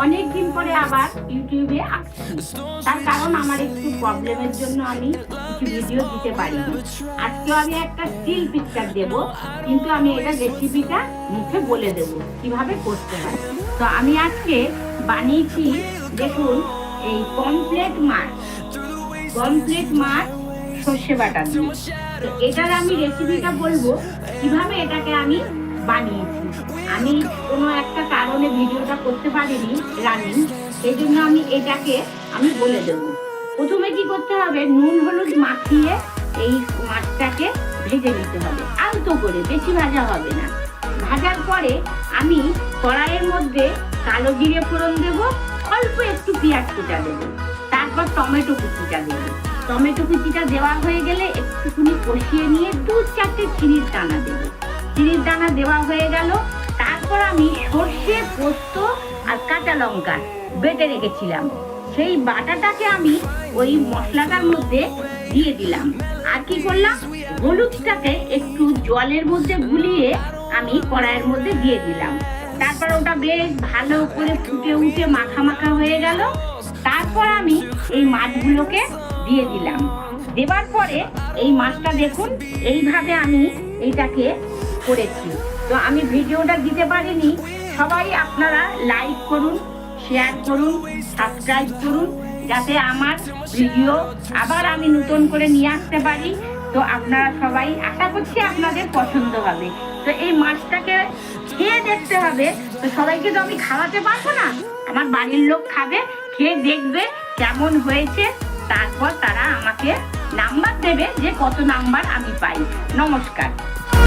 অনেক দিন পরে আবার ইউটিউবে আসছি। তার কারণ আমার একটু প্রবলেমের জন্য আমি কিছু ভিডিও দিতে পারি। আজকে আমি একটা স্টিল পিকচার দেব, কিন্তু আমি এটা রেসিপিটা মুখে বলে দেব কিভাবে করতে হয়। তো আমি আজকে বানিয়েছি, দেখুন, এই পমফ্রেট মাছ সর্ষে বাটা দিয়ে। তো এটার আমি রেসিপিটা বলবো কিভাবে এটাকে আমি বানিয়েছি। আমি কোনো একটা কারণে ভিডিওটা করতে পারিনি রানিং, সেই জন্য এটাকে আমি বলে দেব। প্রথমে কি করতে হবে, নুন হলুদ মাখিয়ে এই মাছটাকে ভেজে নিতে হবে, আলতো করে, বেশি ভাজা হবে না। ভাজার পরে আমি কড়াইয়ের মধ্যে কালো জিরে ফোড়ন দেব, অল্প একটু পেঁয়াজ কুচা দেবো, তারপর টমেটো কুচিটা দেবো। টমেটো কুচিটা দেওয়া হয়ে গেলে একটুখানি কষিয়ে নিয়ে 2-4টে চিনির দানা দেবো। চিনির দানা দেওয়া হয়ে গেল, তারপর আমি সর্ষে, পোস্ত আর কাঁচা লঙ্কা বেটে রেখেছিলাম, সেই বাটাটাকে আমি ওই মশলাটার মধ্যে দিয়ে দিলাম। আর কি করলাম, হলুদটাকে একটু জলের মধ্যে গুলিয়ে আমি কড়াইয়ের মধ্যে দিয়ে দিলাম। তারপর ওটা বেশ ভালো করে ফুটে উঠে মাখা মাখা হয়ে গেল। তারপর আমি এই মাছগুলোকে দিয়ে দিলাম। দেবার পরে এই মাছটা দেখুন এইভাবে আমি এইটাকে করেছি। তো আমি ভিডিওটা দিতে পারিনি, সবাই আপনারা লাইক করুন, শেয়ার করুন, সাবস্ক্রাইব করুন, যাতে আমার ভিডিও আবার আমি নতুন করে নিয়ে আসতে পারি। তো আপনারা সবাই, আশা করছি আপনাদের পছন্দ হবে। তো এই মাছটাকে খেয়ে দেখতে হবে। তো সবাইকে তো আমি খাওয়াতে পারবো না, আমার বাড়ির লোক খাবে, খেয়ে দেখবে কেমন হয়েছে, তারপর তারা আমাকে নাম্বার দেবে যে কত নাম্বার আমি পাই। নমস্কার।